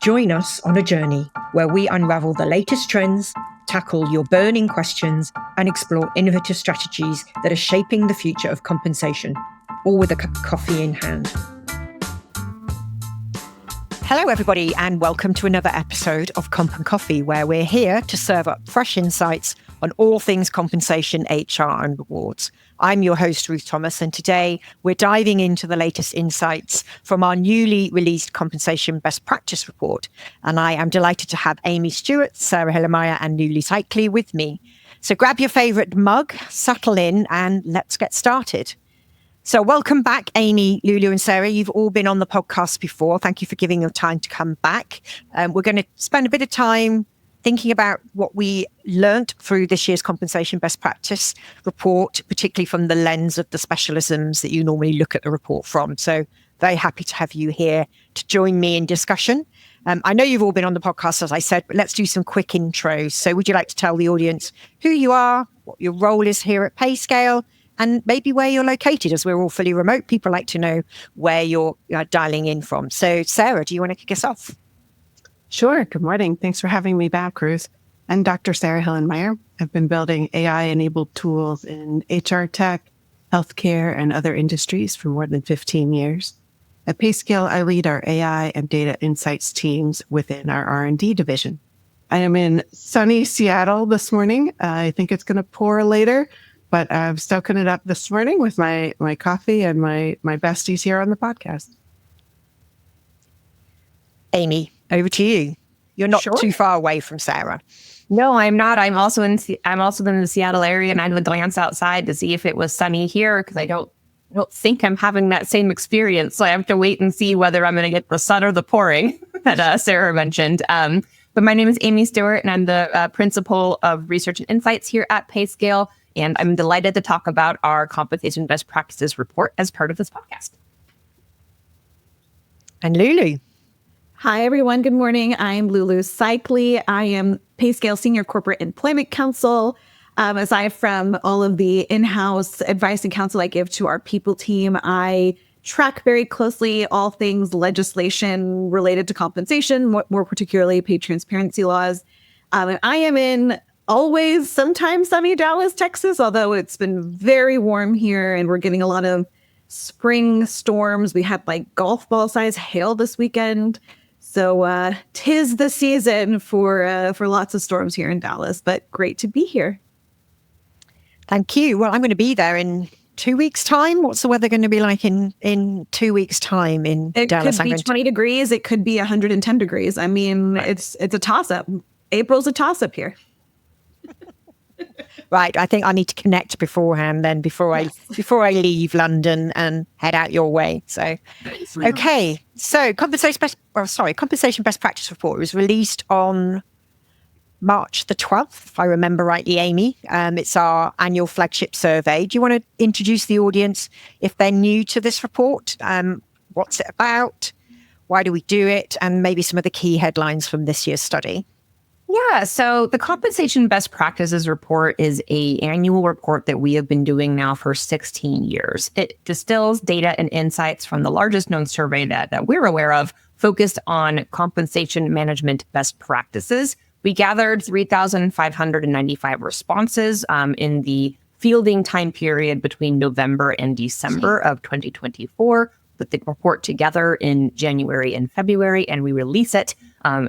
Join us on a journey where we unravel the latest trends, tackle your burning questions, and explore innovative strategies that are shaping the future of compensation, all with a cup of coffee in hand. Hello, everybody, and welcome to another episode of Comp and Coffee, where we're here to serve up fresh insights on all things compensation, HR, and rewards. I'm your host, Ruth Thomas, and today we're diving into the latest insights from our newly released Compensation Best Practice Report. And I am delighted to have Amy Stewart, Sara Hillenmeyer, and Lulu Seikaly with me. So grab your favorite mug, settle in, and let's get started. So welcome back, Amy, Lulu, and Sara. You've all been on the podcast before. Thank you for giving your time to come back. We're going to spend a bit of time thinking about what we learnt through this year's Compensation Best Practice report, particularly from the lens of the specialisms that you normally look at the report from. So very happy to have you here to join me in discussion. I know you've all been on the podcast, as I said, but let's do some quick intros. So would you like to tell the audience who you are, what your role is here at PayScale, and maybe where you're located? As we're all fully remote, people like to know where you're dialing in from. So Sara, do you want to kick us off? Sure. Good morning. Thanks for having me back, Ruth. I'm Dr. Sara Hillenmeyer. I've been building AI-enabled tools in HR tech, healthcare, and other industries for more than 15 years. At PayScale, I lead our AI and data insights teams within our R&D division. I am in sunny Seattle this morning. I think it's going to pour later, but I'm stoking it up this morning with my coffee and my besties here on the podcast. Amy, over to you. You're not too far away from Sara. No, I'm not. I'm also in the Seattle area, and I would glance outside to see if it was sunny here because I don't think I'm having that same experience. So I have to wait and see whether I'm going to get the sun or the pouring that Sara mentioned. But my name is Amy Stewart, and I'm the principal of research and insights here at PayScale. And I'm delighted to talk about our Compensation Best Practices report as part of this podcast. And Lulu. Hi, everyone. Good morning. I'm Lulu Seikaly. I am PayScale Senior Corporate Employment Counsel. Aside from all of the in-house advice and counsel I give to our people team, I track very closely all things legislation related to compensation, more particularly pay transparency laws. And I am in always sometimes sunny Dallas, Texas, although it's been very warm here and we're getting a lot of spring storms. We had like golf ball size hail this weekend. So 'tis the season for lots of storms here in Dallas, but great to be here. Thank you. Well, I'm going to be there in 2 weeks' time. What's the weather going to be like in 2 weeks' time in Dallas? It could be 20 degrees. It could be 110 degrees. I mean, right. It's a toss-up. April's a toss-up here. Right. I think I need to connect beforehand then before I leave London and head out your way. So, okay. So Compensation Best Practice Report was released on March the 12th, if I remember rightly, Amy. It's our annual flagship survey. Do you want to introduce the audience if they're new to this report? What's it about? Why do we do it? And maybe some of the key headlines from this year's study. Yeah, so the Compensation Best Practices Report is an annual report that we have been doing now for 16 years. It distills data and insights from the largest known survey that we're aware of, focused on compensation management best practices. We gathered 3,595 responses in the fielding time period between November and December of 2024. Put the report together in January and February, and we release it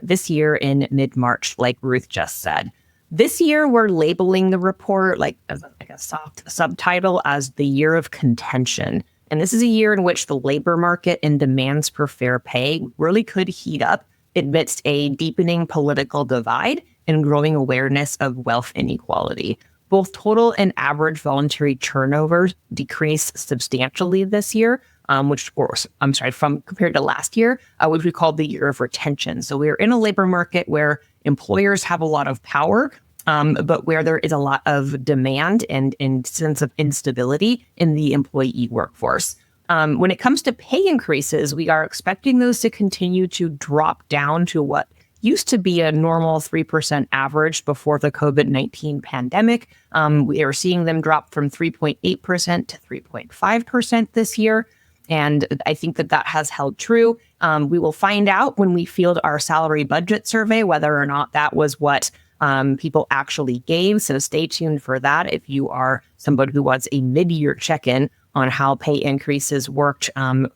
this year in mid-March, like Ruth just said. This year, we're labeling the report as a soft subtitle as the year of contention. And this is a year in which the labor market and demands for fair pay really could heat up amidst a deepening political divide and growing awareness of wealth inequality. Both total and average voluntary turnover decreased substantially this year, from compared to last year, which we called the year of retention. So we're in a labor market where employers have a lot of power, but where there is a lot of demand and sense of instability in the employee workforce. When it comes to pay increases, we are expecting those to continue to drop down to what used to be a normal 3% average before the COVID-19 pandemic. We are seeing them drop from 3.8% to 3.5% this year. And I think that has held true. We will find out when we field our salary budget survey whether or not that was what people actually gave. So stay tuned for that if you are somebody who wants a mid-year check-in on how pay increases worked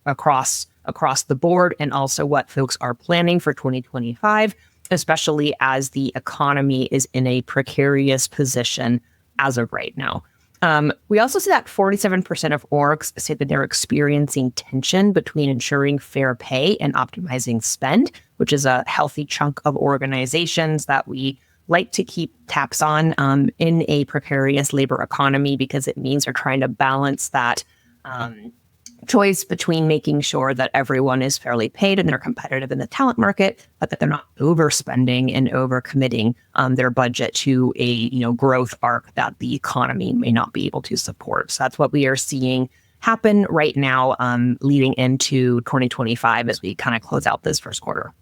across the board, and also what folks are planning for 2025, especially as the economy is in a precarious position as of right now. We also see that 47% of orgs say that they're experiencing tension between ensuring fair pay and optimizing spend, which is a healthy chunk of organizations that we like to keep tabs on in a precarious labor economy, because it means they're trying to balance that choice between making sure that everyone is fairly paid and they're competitive in the talent market, but that they're not overspending and overcommitting their budget to a growth arc that the economy may not be able to support. So that's what we are seeing happen right now, leading into 2025 as we kind of close out this first quarter.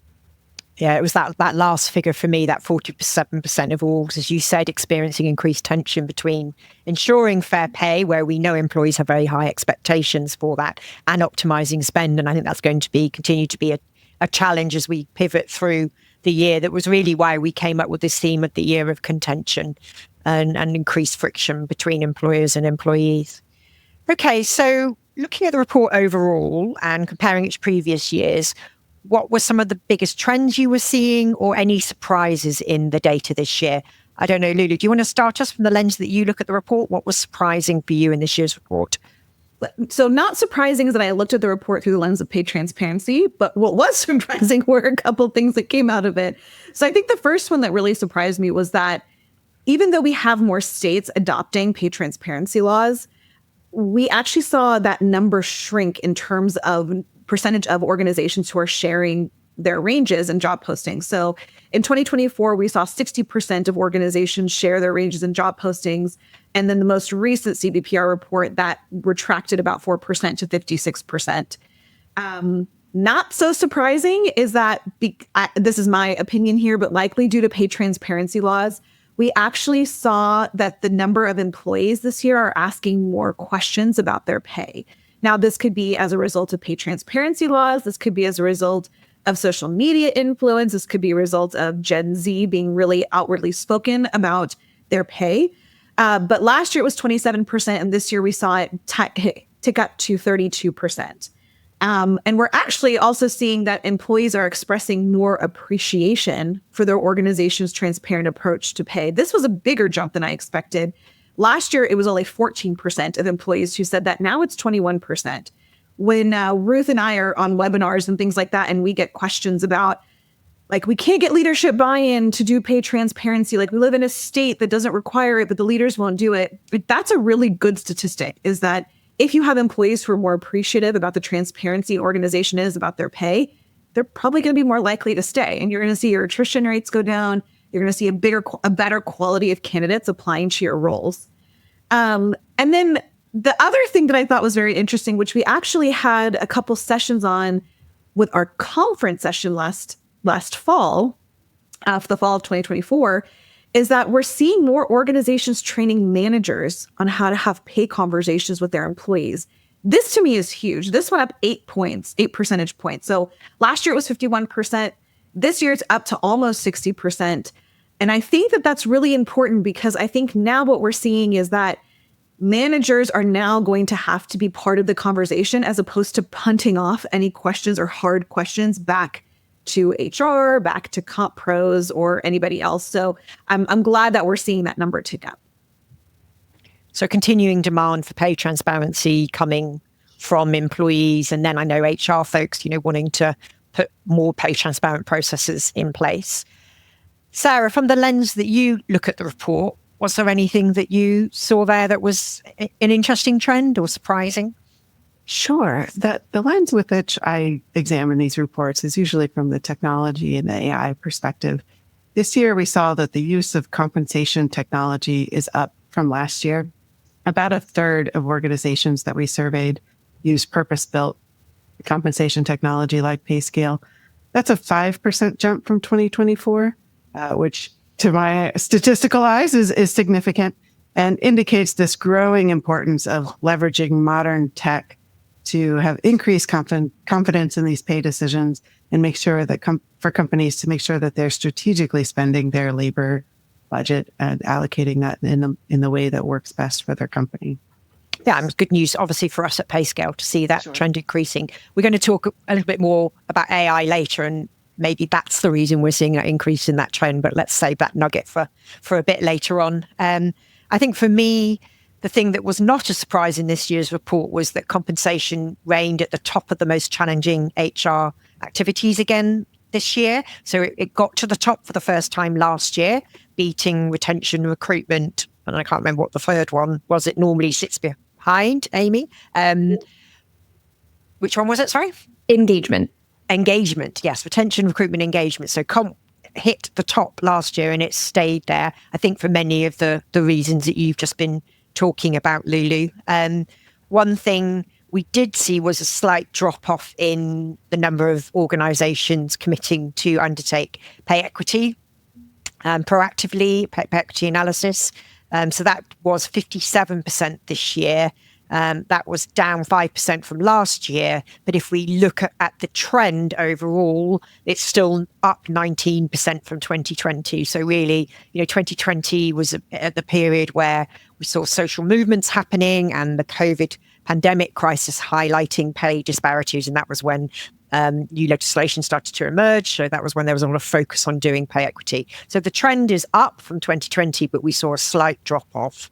Yeah, it was that last figure for me, that 47% of orgs, as you said, experiencing increased tension between ensuring fair pay, where we know employees have very high expectations for that, and optimizing spend. And I think that's going to continue to be a challenge as we pivot through the year. That was really why we came up with this theme of the year of contention and increased friction between employers and employees. Okay, so looking at the report overall and comparing it to previous years, what were some of the biggest trends you were seeing, or any surprises in the data this year? I don't know, Lulu, do you want to start us from the lens that you look at the report? What was surprising for you in this year's report? So not surprising is that I looked at the report through the lens of pay transparency, but what was surprising were a couple of things that came out of it. So I think the first one that really surprised me was that even though we have more states adopting pay transparency laws, we actually saw that number shrink in terms of percentage of organizations who are sharing their ranges and job postings. So in 2024, we saw 60% of organizations share their ranges and job postings. And then the most recent CBPR report, that retracted about 4% to 56%. Not so surprising is that, this is my opinion here, but likely due to pay transparency laws, we actually saw that the number of employees this year are asking more questions about their pay. Now, this could be as a result of pay transparency laws. This could be as a result of social media influence. This could be a result of Gen Z being really outwardly spoken about their pay. But last year it was 27%, and this year we saw it tick up to 32%. And we're actually also seeing that employees are expressing more appreciation for their organization's transparent approach to pay. This was a bigger jump than I expected. Last year, it was only 14% of employees who said that. Now it's 21%. When Ruth and I are on webinars and things like that, and we get questions about, like, we can't get leadership buy-in to do pay transparency. Like, we live in a state that doesn't require it, but the leaders won't do it. That's a really good statistic, is that if you have employees who are more appreciative about the transparency an organization is about their pay, they're probably going to be more likely to stay. And you're going to see your attrition rates go down. You're going to see a better quality of candidates applying to your roles. And then the other thing that I thought was very interesting, which we actually had a couple sessions on with our conference session last fall, for the fall of 2024, is that we're seeing more organizations training managers on how to have pay conversations with their employees. This to me is huge. This went up 8 percentage points. So last year it was 51%. This year it's up to almost 60%. And I think that that's really important, because I think now what we're seeing is that managers are now going to have to be part of the conversation, as opposed to punting off any questions or hard questions back to HR, back to comp pros, or anybody else. So I'm glad that we're seeing that number tick up. So continuing demand for pay transparency coming from employees, and then I know HR folks, wanting to put more pay transparent processes in place. Sara, from the lens that you look at the report, was there anything that you saw there that was an interesting trend or surprising? Sure. The lens with which I examine these reports is usually from the technology and the AI perspective. This year, we saw that the use of compensation technology is up from last year. About a third of organizations that we surveyed use purpose-built compensation technology like PayScale. That's a 5% jump from 2024, which to my statistical eyes is significant and indicates this growing importance of leveraging modern tech to have increased confidence in these pay decisions and make sure that for companies to make sure that they're strategically spending their labor budget and allocating that in the way that works best for their company. Yeah, and it's good news, obviously, for us at PayScale to see that trend increasing. We're going to talk a little bit more about AI later, and maybe that's the reason we're seeing that increase in that trend. But let's save that nugget for a bit later on. I think for me, the thing that was not a surprise in this year's report was that compensation reigned at the top of the most challenging HR activities again this year. So it got to the top for the first time last year, beating retention, recruitment, and I can't remember what the third one was. It normally sits behind, Amy. Which one was it? Sorry? Engagement, yes. Retention, recruitment, engagement. So comp hit the top last year and it stayed there, I think, for many of the reasons that you've just been talking about, Lulu. One thing we did see was a slight drop off in the number of organisations committing to undertake pay equity proactively, pay equity analysis. So that was 57% this year. That was down 5% from last year. But if we look at the trend overall, it's still up 19% from 2020. So really, 2020 was the period where we saw social movements happening and the COVID pandemic crisis highlighting pay disparities. And that was when new legislation started to emerge. So that was when there was a lot of focus on doing pay equity. So the trend is up from 2020, but we saw a slight drop off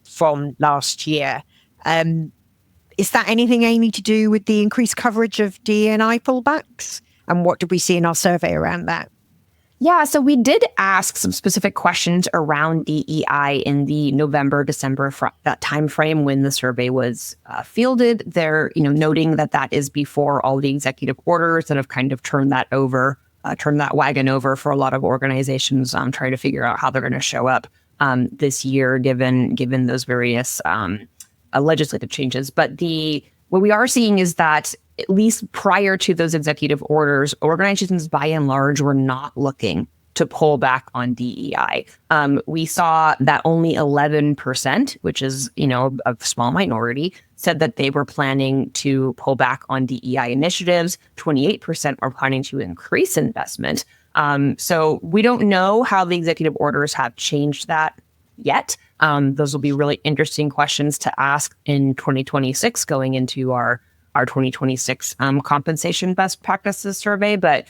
from last year. Is that anything, Amy, to do with the increased coverage of DE&I pullbacks? And what did we see in our survey around that? Yeah, so we did ask some specific questions around DEI in the November, December that timeframe when the survey was fielded. They're, noting that is before all the executive orders that have kind of turned that wagon over for a lot of organizations, trying to figure out how they're going to show up this year, given those various legislative changes. But what we are seeing is that at least prior to those executive orders, organizations by and large were not looking to pull back on DEI. We saw that only 11%, which is, a small minority, said that they were planning to pull back on DEI initiatives. 28% are planning to increase investment. So we don't know how the executive orders have changed that yet. Those will be really interesting questions to ask in 2026 going into our 2026 compensation best practices survey. But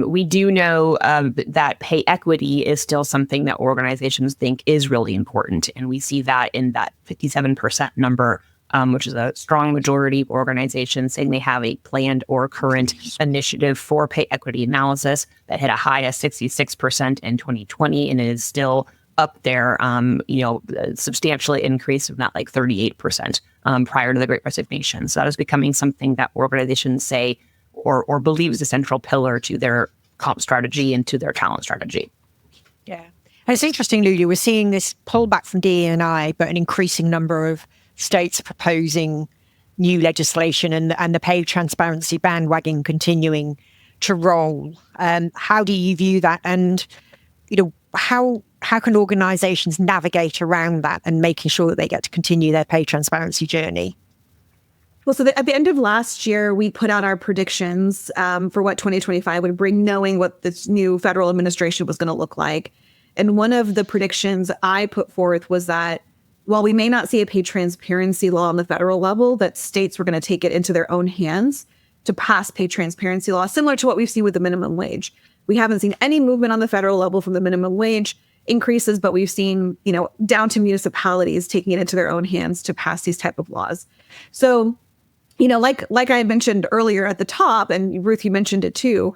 we do know that pay equity is still something that organizations think is really important. And we see that in that 57% number, which is a strong majority of organizations saying they have a planned or current initiative for pay equity analysis that hit a high of 66% in 2020 and is still up there, substantially increased, if not like 38% prior to the Great Resignation. So that is becoming something that organizations say or believe is a central pillar to their comp strategy and to their talent strategy. Yeah. And it's interesting, Lulu, we're seeing this pullback from DE&I, but an increasing number of states proposing new legislation and the pay transparency bandwagon continuing to roll. How do you view that? And, how can organizations navigate around that and making sure that they get to continue their pay transparency journey? Well, so at the end of last year, we put out our predictions for what 2025 would bring, knowing what this new federal administration was going to look like. And one of the predictions I put forth was that while we may not see a pay transparency law on the federal level, that states were going to take it into their own hands to pass pay transparency laws, similar to what we've seen with the minimum wage. We haven't seen any movement on the federal level from the minimum wage increases, but we've seen, down to municipalities taking it into their own hands to pass these type of laws. So, like I mentioned earlier at the top, and Ruth, you mentioned it too,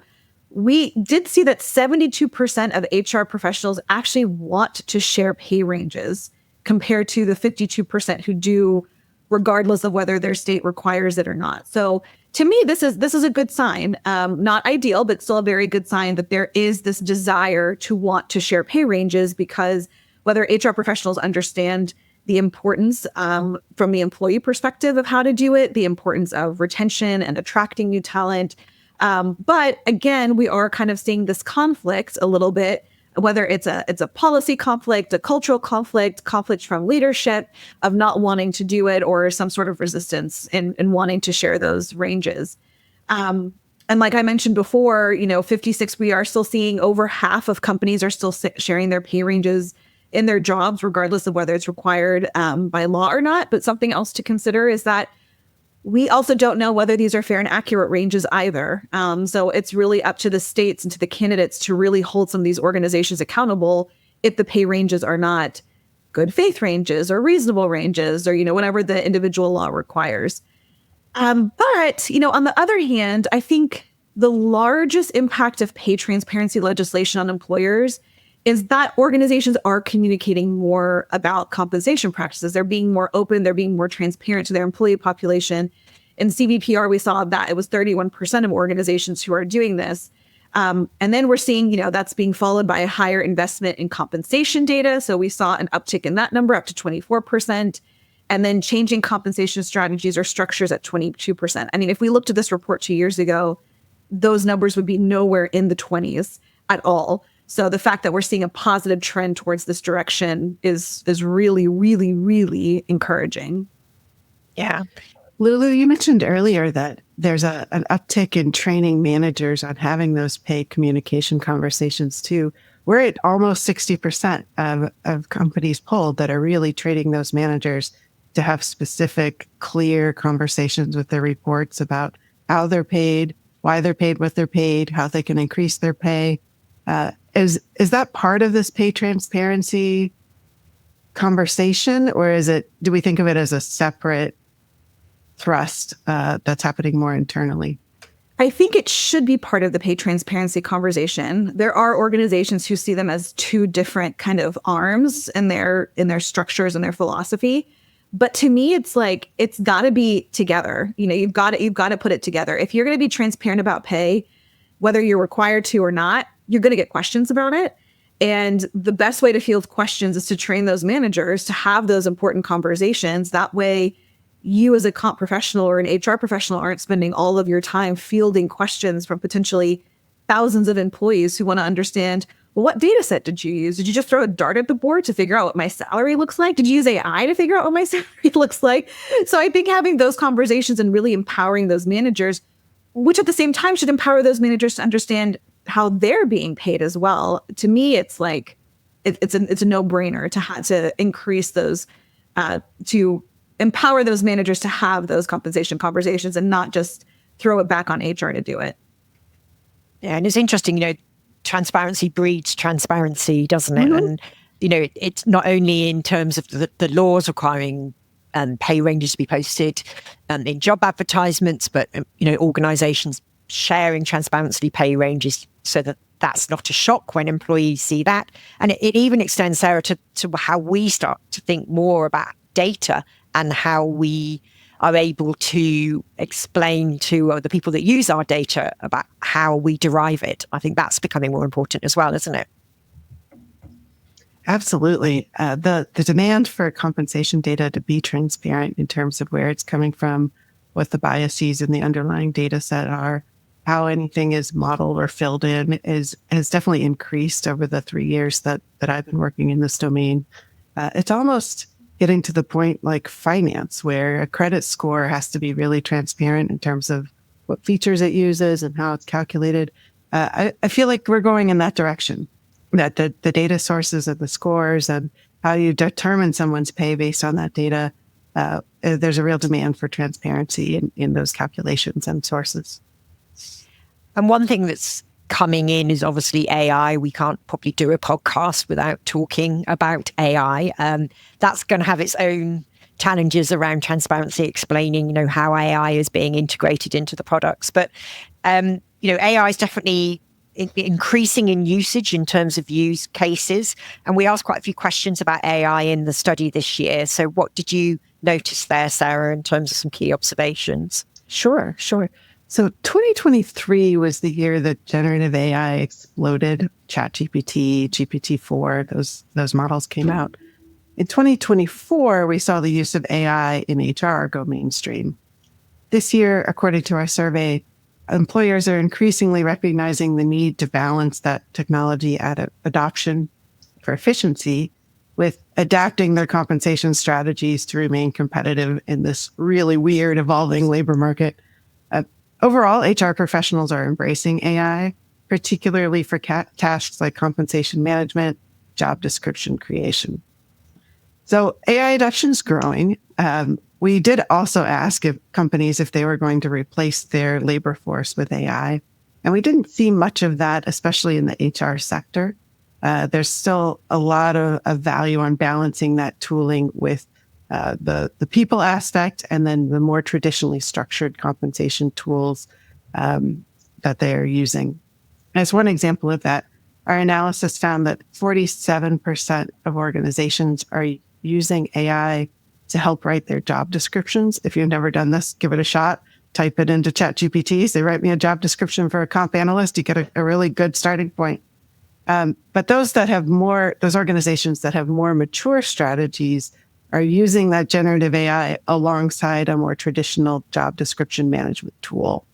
we did see that 72% of HR professionals actually want to share pay ranges compared to the 52% who do, regardless of whether their state requires it or not. So to me, this is a good sign. Not ideal, but still a very good sign that there is this desire to want to share pay ranges, because whether HR professionals understand the importance from the employee perspective of how to do it, the importance of retention and attracting new talent. But again, we are kind of seeing this conflict a little bit whether it's a policy conflict, a cultural conflict from leadership of not wanting to do it, or some sort of resistance in wanting to share those ranges. And like I mentioned before, 56, we are still seeing over half of companies are still sharing their pay ranges in their jobs, regardless of whether it's required by law or not. But something else to consider is that we also don't know whether these are fair and accurate ranges either. So it's really up to the states and to the candidates to really hold some of these organizations accountable if the pay ranges are not good faith ranges or reasonable ranges, or, whatever the individual law requires. But, on the other hand, I think the largest impact of pay transparency legislation on employers is that organizations are communicating more about compensation practices. They're being more open. They're being more transparent to their employee population. In CVPR, we saw that it was 31% of organizations who are doing this. And then we're seeing, that's being followed by a higher investment in compensation data. So we saw an uptick in that number up to 24%. And then changing compensation strategies or structures at 22%. I mean, if we looked at this report 2 years ago, those numbers would be nowhere in the 20s at all. So the fact that we're seeing a positive trend towards this direction is really, really, really encouraging. Yeah. Lulu, you mentioned earlier that there's an uptick in training managers on having those pay communication conversations too. We're at almost 60% of companies polled that are really training those managers to have specific, clear conversations with their reports about how they're paid, why they're paid, what they're paid, how they can increase their pay. Is that part of this pay transparency conversation, or do we think of it as a separate thrust that's happening more internally? I think it should be part of the pay transparency conversation. There are organizations who see them as two different kind of arms in their structures and their philosophy. But to me, it's like, it's got to be together. You've got to put it together. If you're going to be transparent about pay, whether you're required to or not, you're going to get questions about it. And the best way to field questions is to train those managers to have those important conversations. That way, you as a comp professional or an HR professional aren't spending all of your time fielding questions from potentially thousands of employees who want to understand, well, what data set did you use? Did you just throw a dart at the board to figure out what my salary looks like? Did you use AI to figure out what my salary looks like? So I think having those conversations and really empowering those managers, which at the same time should empower those managers to understand how they're being paid as well. To me, it's like, it's a no-brainer to increase those, to empower those managers to have those compensation conversations and not just throw it back on HR to do it. Yeah, and it's interesting, transparency breeds transparency, doesn't it? Mm-hmm. And, it's not only in terms of the laws requiring pay ranges to be posted in job advertisements, but, organizations sharing transparently pay ranges so that that's not a shock when employees see that. And it even extends, Sarah, to how we start to think more about data and how we are able to explain to the people that use our data about how we derive it. I think that's becoming more important as well, isn't it? Absolutely. The demand for compensation data to be transparent in terms of where it's coming from, what the biases in the underlying data set are, how anything is modeled or filled in has definitely increased over the 3 years that I've been working in this domain. It's almost getting to the point like finance, where a credit score has to be really transparent in terms of what features it uses and how it's calculated. I feel like we're going in that direction, that the data sources of the scores and how you determine someone's pay based on that data, there's a real demand for transparency in those calculations and sources. And one thing that's coming in is obviously AI. We can't probably do a podcast without talking about AI. That's going to have its own challenges around transparency, explaining, how AI is being integrated into the products. But, AI is definitely increasing in usage in terms of use cases. And we asked quite a few questions about AI in the study this year. So what did you notice there, Sarah, in terms of some key observations? Sure. So 2023 was the year that generative AI exploded. ChatGPT, GPT-4, those models came out. In 2024, we saw the use of AI in HR go mainstream. This year, according to our survey, employers are increasingly recognizing the need to balance that technology adoption for efficiency with adapting their compensation strategies to remain competitive in this really weird, evolving labor market. Overall, HR professionals are embracing AI, particularly for tasks like compensation management, job description creation. So AI adoption is growing. We did also ask companies if they were going to replace their labor force with AI. And we didn't see much of that, especially in the HR sector. There's still a lot of value on balancing that tooling with the people aspect and then the more traditionally structured compensation tools that they are using. As one example of that, our analysis found that 47% of organizations are using AI to help write their job descriptions. If you've never done this, give it a shot. Type it into ChatGPT. Say, write me a job description for a comp analyst. You get a really good starting point. But those organizations that have more mature strategies are using that generative AI alongside a more traditional job description management tool.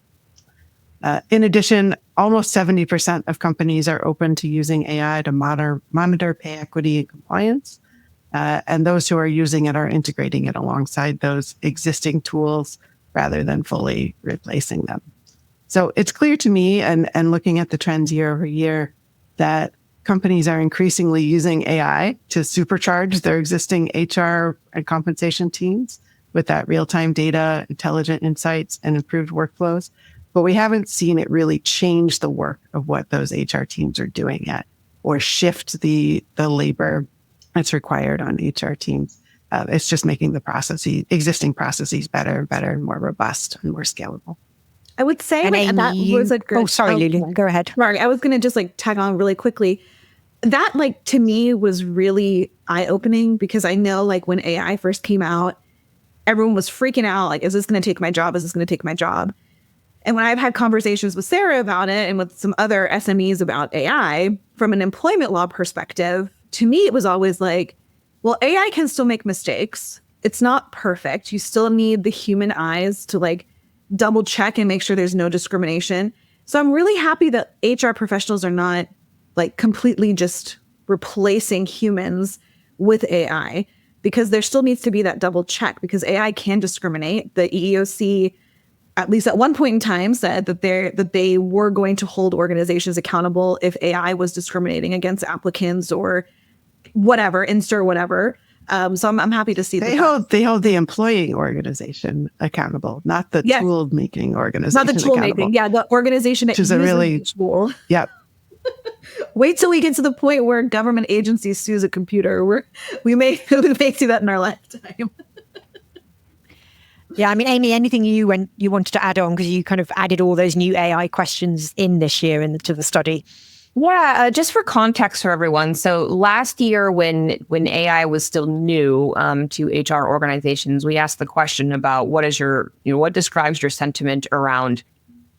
In addition, almost 70% of companies are open to using AI to monitor pay equity and compliance. And those who are using it are integrating it alongside those existing tools rather than fully replacing them. So it's clear to me, and looking at the trends year over year, that companies are increasingly using AI to supercharge their existing HR and compensation teams with that real-time data, intelligent insights, and improved workflows. But we haven't seen it really change the work of what those HR teams are doing yet, or shift the labor that's required on HR teams. It's just making the existing processes better and more robust and more scalable. I would say that was a great... Oh, sorry, Lulu. Go ahead. Sorry, I was going to just tag on really quickly. That to me was really eye-opening because I know when AI first came out, everyone was freaking out. Is this going to take my job? Is this going to take my job? And when I've had conversations with Sara about it and with some other SMEs about AI, from an employment law perspective, to me, it was always well, AI can still make mistakes. It's not perfect. You still need the human eyes to double check and make sure there's no discrimination. So I'm really happy that HR professionals are not completely just replacing humans with AI, because there still needs to be that double check, because AI can discriminate. The EEOC, at least at one point in time, said that they were going to hold organizations accountable if AI was discriminating against applicants or whatever, insert whatever. So I'm happy to see that. They hold the employing organization accountable, not the tool making organization. Not the tool making. Yeah, the organization that uses the tool. Yep. Wait till we get to the point where government agencies sue a computer. We may see that in our lifetime. Yeah, I mean, Amy, anything you wanted to add on, because you kind of added all those new AI questions in this year to the study. Yeah, just for context for everyone. So last year, when AI was still new to HR organizations, we asked the question about what describes your sentiment around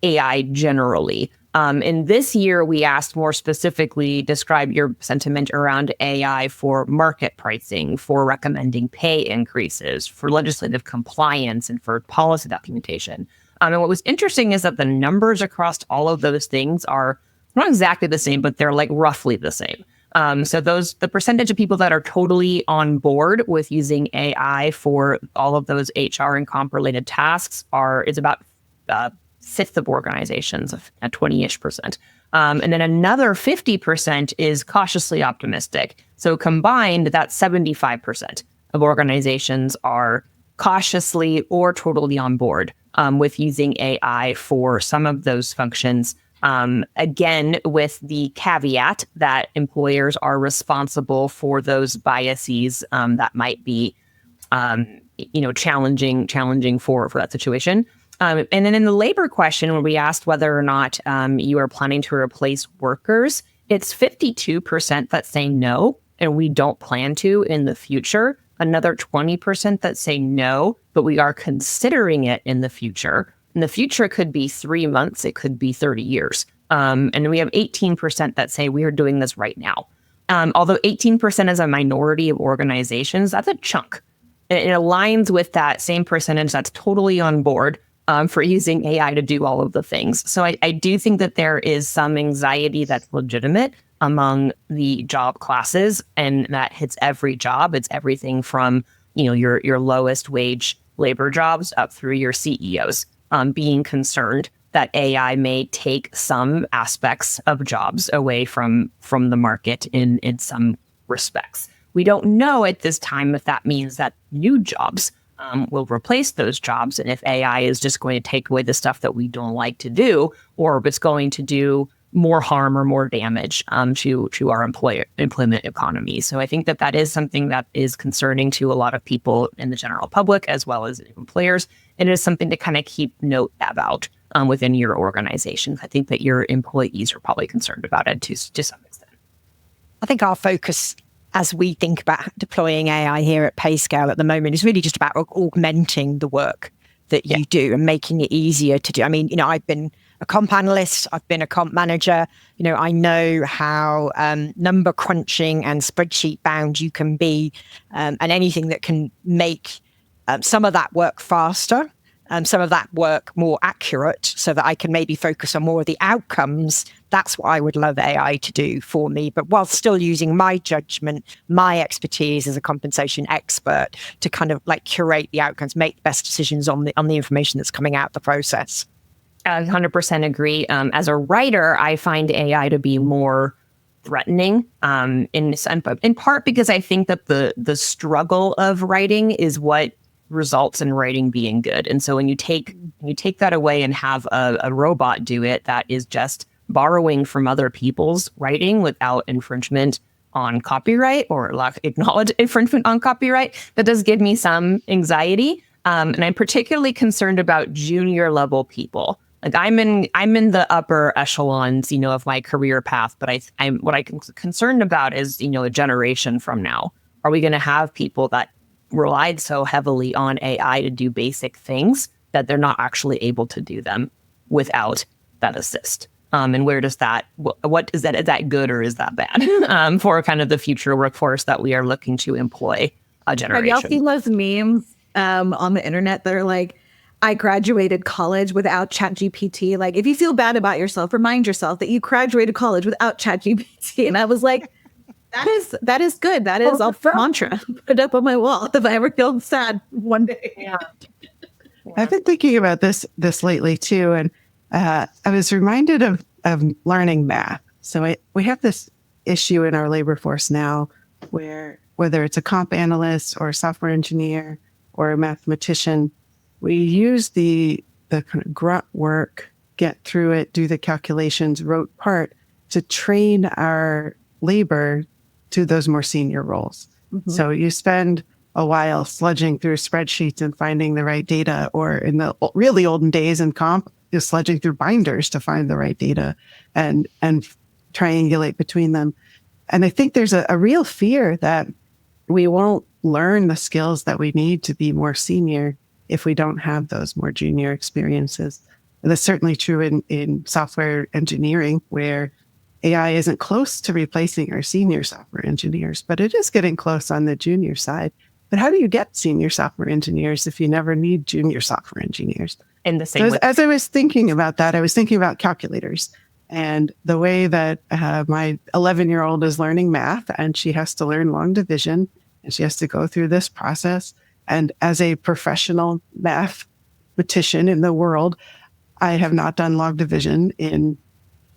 AI generally. And this year, we asked more specifically, describe your sentiment around AI for market pricing, for recommending pay increases, for legislative compliance, and for policy documentation. And what was interesting is that the numbers across all of those things are not exactly the same, but they're roughly the same. So the percentage of people that are totally on board with using AI for all of those HR and comp related tasks is about fifth of organizations at 20-ish%. And then another 50% is cautiously optimistic. So combined, that's 75% of organizations are cautiously or totally on board with using AI for some of those functions. Again, with the caveat that employers are responsible for those biases that might be, challenging for that situation. And then in the labor question, when we asked whether or not you are planning to replace workers, it's 52% that say no, and we don't plan to in the future. Another 20% that say no, but we are considering it in the future. In the future, could be 3 months, it could be 30 years. And we have 18% that say we are doing this right now. Although 18% is a minority of organizations, that's a chunk. It aligns with that same percentage that's totally on board for using AI to do all of the things. So I do think that there is some anxiety that's legitimate among the job classes, and that hits every job. It's everything from, your lowest wage labor jobs up through your CEOs, being concerned that AI may take some aspects of jobs away from the market in some respects. We don't know at this time if that means that new jobs will replace those jobs, and if AI is just going to take away the stuff that we don't like to do, or if it's going to do more harm or more damage to our employment economy. So I think that is something that is concerning to a lot of people in the general public as well as employers. And it is something to kind of keep note about within your organization. I think that your employees are probably concerned about it to some extent. I think our focus as we think about deploying AI here at PayScale at the moment is really just about augmenting the work that you do and making it easier to do. I mean, I've been a comp analyst, I've been a comp manager. I know how number crunching and spreadsheet bound you can be, and anything that can make some of that work faster, some of that work more accurate, so that I can maybe focus on more of the outcomes. That's what I would love AI to do for me, but while still using my judgment, my expertise as a compensation expert to kind of like curate the outcomes, make the best decisions on the information that's coming out of the process. I 100% agree. As a writer, I find AI to be more threatening, in part because I think that the struggle of writing is what results in writing being good. And so when you take that away and have a robot do it, that is just borrowing from other people's writing without infringement on copyright or acknowledged infringement on copyright, that does give me some anxiety. And I'm particularly concerned about junior level people. Like I'm in the upper echelons, of my career path, but I'm concerned about is, a generation from now. Are we going to have people that relied so heavily on AI to do basic things that they're not actually able to do them without that assist? And where does what is that? Is that good or is that bad for kind of the future workforce that we are looking to employ a generation? Have y'all seen those memes on the internet that are like, I graduated college without ChatGPT. Like, if you feel bad about yourself, remind yourself that you graduated college without ChatGPT. And I was like, that is good. That is a mantra. Put it up on my wall if I ever feel sad one day. Yeah. I've been thinking about this lately too, and I was reminded of learning math. So we have this issue in our labor force now, where whether it's a comp analyst or a software engineer or a mathematician, we use the kind of grunt work, get through it, do the calculations, rote part to train our labor to those more senior roles. Mm-hmm. So you spend a while sludging through spreadsheets and finding the right data, or in the really olden days in comp, is sludging through binders to find the right data and triangulate between them. And I think there's a real fear that we won't learn the skills that we need to be more senior if we don't have those more junior experiences. And that's certainly true in software engineering, where AI isn't close to replacing our senior software engineers, but it is getting close on the junior side. But how do you get senior software engineers if you never need junior software engineers? In the same way. As I was thinking about that, I was thinking about calculators and the way that my 11-year-old is learning math, and she has to learn long division, and she has to go through this process. And as a professional mathematician in the world, I have not done log division in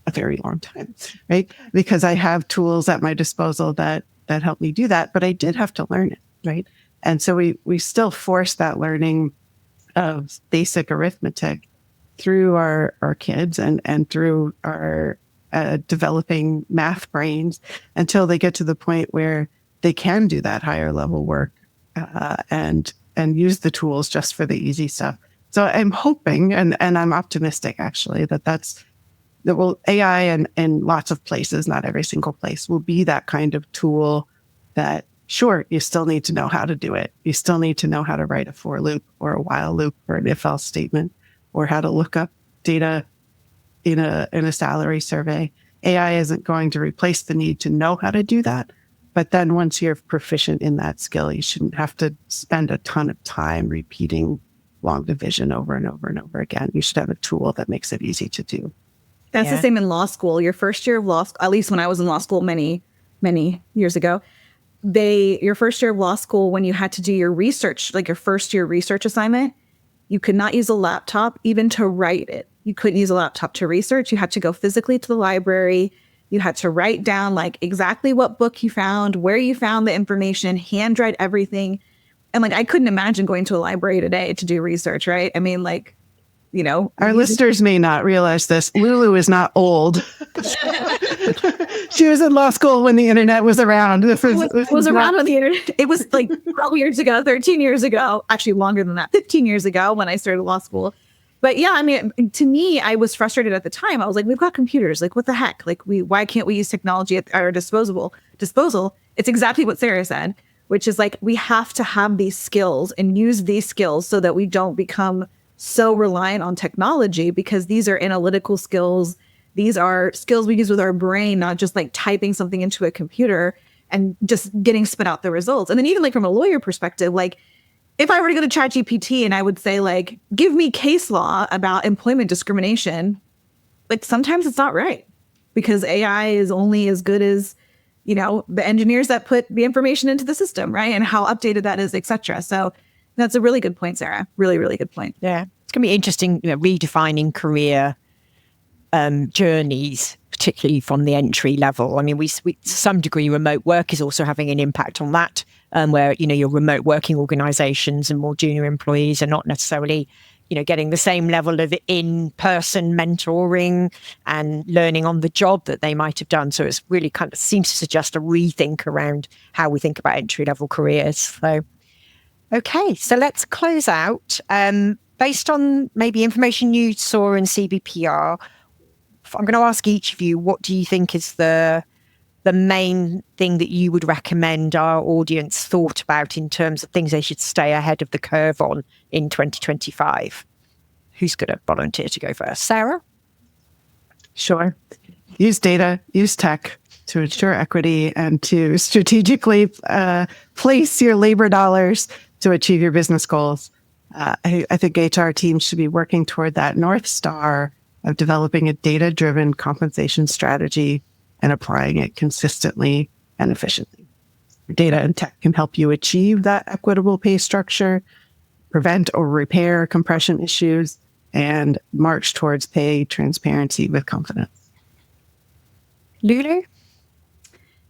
a very long time, right? Because I have tools at my disposal that help me do that, but I did have to learn it, right? And so we still force that learning of basic arithmetic through our kids and through our developing math brains until they get to the point where they can do that higher level work and use the tools just for the easy stuff. So I'm hoping, and I'm optimistic actually, that AI in lots of places, not every single place, will be that kind of tool that, sure, you still need to know how to do it. You still need to know how to write a for loop or a while loop or an if else statement, or how to look up data in a salary survey. AI isn't going to replace the need to know how to do that. But then once you're proficient in that skill, you shouldn't have to spend a ton of time repeating long division over and over and over again. You should have a tool that makes it easy to do. That's the same in law school. Your first year of law school, at least when I was in law school many years ago, your first year of law school, when you had to do your research, like your first year research assignment, you could not use a laptop even to write it. You couldn't use a laptop to research. You had to go physically to the library. You had to write down like exactly what book you found, where you found the information, handwrite everything. And like, I couldn't imagine going to a library today to do research, right? I mean, like, you know, our listeners may not realize this. Lulu is not old. She was in law school when the internet was around. This was around on the internet. It was like 12 years ago, 13 years ago, actually longer than that, 15 years ago when I started law school. But yeah, I mean, to me, I was frustrated at the time. I was like, we've got computers. Like, what the heck? Like, why can't we use technology at our disposal? It's exactly what Sarah said, which is like, we have to have these skills and use these skills so that we don't become so reliant on technology, because these are analytical skills. These are skills we use with our brain, not just like typing something into a computer and just getting spit out the results. And then even like from a lawyer perspective, like if I were to go to ChatGPT and I would say like, give me case law about employment discrimination, like sometimes it's not right, because AI is only as good as, you know, the engineers that put the information into the system, right? And how updated that is, et cetera. So that's a really good point, Sarah. Really, really good point. Yeah. It's going to be interesting, you know, redefining career journeys, particularly from the entry level. I mean, we to some degree, remote work is also having an impact on that, where, you know, your remote working organizations and more junior employees are not necessarily, you know, getting the same level of in-person mentoring and learning on the job that they might have done. So it's really kind of seems to suggest a rethink around how we think about entry-level careers. So, okay, so let's close out. Based on maybe information you saw in CBPR, I'm going to ask each of you, what do you think is the main thing that you would recommend our audience thought about in terms of things they should stay ahead of the curve on in 2025? Who's going to volunteer to go first? Sarah? Sure. Use data, use tech to ensure equity and to strategically place your labor dollars to achieve your business goals. I think HR teams should be working toward that North Star of developing a data-driven compensation strategy and applying it consistently and efficiently. Data and tech can help you achieve that equitable pay structure, prevent or repair compression issues, and march towards pay transparency with confidence. Lulu?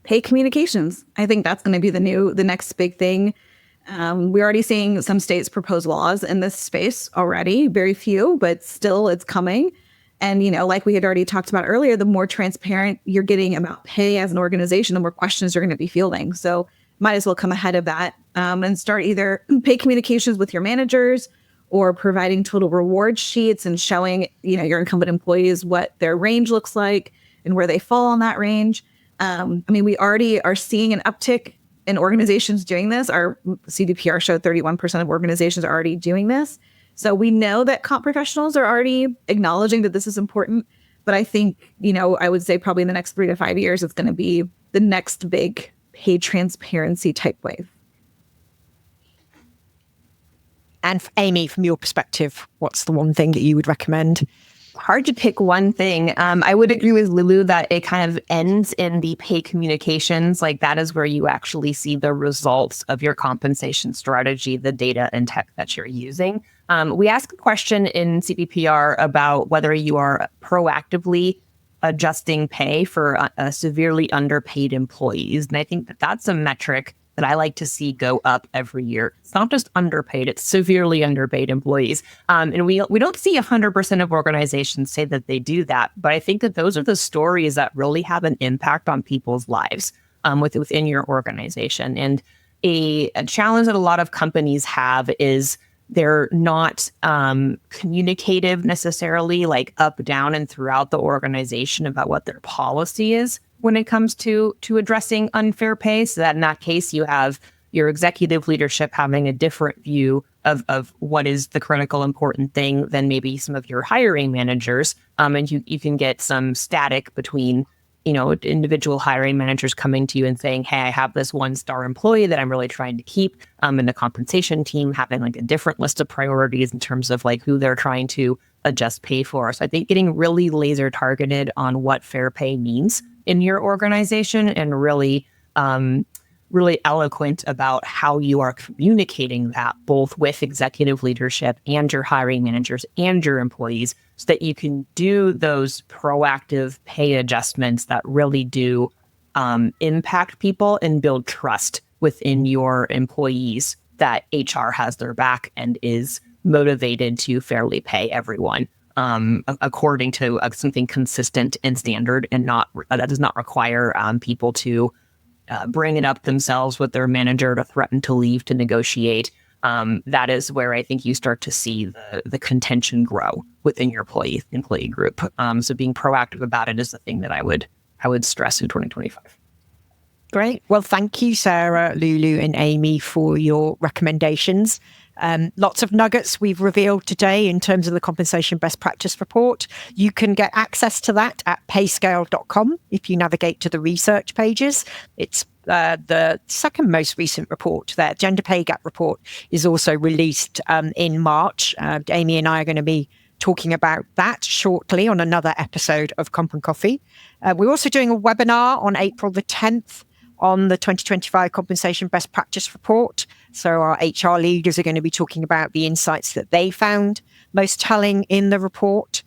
Pay communications. I think that's going to be the next big thing. We're already seeing some states propose laws in this space already, very few, but still it's coming. And, you know, like we had already talked about earlier, the more transparent you're getting about pay as an organization, the more questions you're going to be fielding. So might as well come ahead of that and start either pay communications with your managers or providing total reward sheets and showing, you know, your incumbent employees what their range looks like and where they fall on that range. I mean, we already are seeing an uptick in organizations doing this. Our CDPR showed 31% of organizations are already doing this. So we know that comp professionals are already acknowledging that this is important. But I think, you know, I would say probably in the next 3 to 5 years, it's going to be the next big pay transparency type wave. And Amy, from your perspective, what's the one thing that you would recommend? Hard to pick one thing. I would agree with Lulu that it kind of ends in the pay communications. Like that is where you actually see the results of your compensation strategy, the data and tech that you're using. We asked a question in CPPR about whether you are proactively adjusting pay for severely underpaid employees. And I think that that's a metric that I like to see go up every year. It's not just underpaid, it's severely underpaid employees. And we don't see 100% of organizations say that they do that, but I think that those are the stories that really have an impact on people's lives within your organization. And a challenge that a lot of companies have is they're not communicative necessarily, like up, down, and throughout the organization about what their policy is when it comes to addressing unfair pay. So that in that case, you have your executive leadership having a different view of what is the critical important thing than maybe some of your hiring managers. And you can get some static between individual hiring managers coming to you and saying, hey, I have this 1-star employee that I'm really trying to keep. And the compensation team having like a different list of priorities in terms of like who they're trying to adjust pay for. So I think getting really laser targeted on what fair pay means in your organization and really eloquent about how you are communicating that both with executive leadership and your hiring managers and your employees so that you can do those proactive pay adjustments that really do impact people and build trust within your employees that HR has their back and is motivated to fairly pay everyone according to something consistent and standard, and that does not require people to bring it up themselves with their manager to threaten to leave to negotiate. That is where I think you start to see the contention grow within your employee group. So being proactive about it is the thing that I would stress in 2025. Great. Well, thank you, Sara, Lulu, and Amy for your recommendations. Lots of nuggets we've revealed today in terms of the compensation best practice report. You can get access to that at payscale.com if you navigate to the research pages. It's the second most recent report there. Gender pay gap report is also released in March. Amy and I are going to be talking about that shortly on another episode of Comp and Coffee. We're also doing a webinar on April the 10th on the 2025 Compensation Best Practice Report. So our HR leaders are going to be talking about the insights that they found most telling in the report.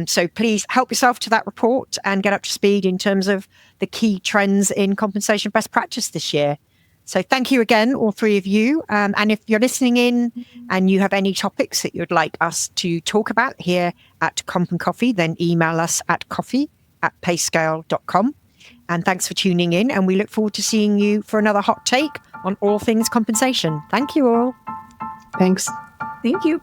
So please help yourself to that report and get up to speed in terms of the key trends in compensation best practice this year. So thank you again, all three of you. And if you're listening in and you have any topics that you'd like us to talk about here at Comp and Coffee, then email us at coffee@payscale.com. And thanks for tuning in. And we look forward to seeing you for another hot take on all things compensation. Thank you all. Thanks. Thank you.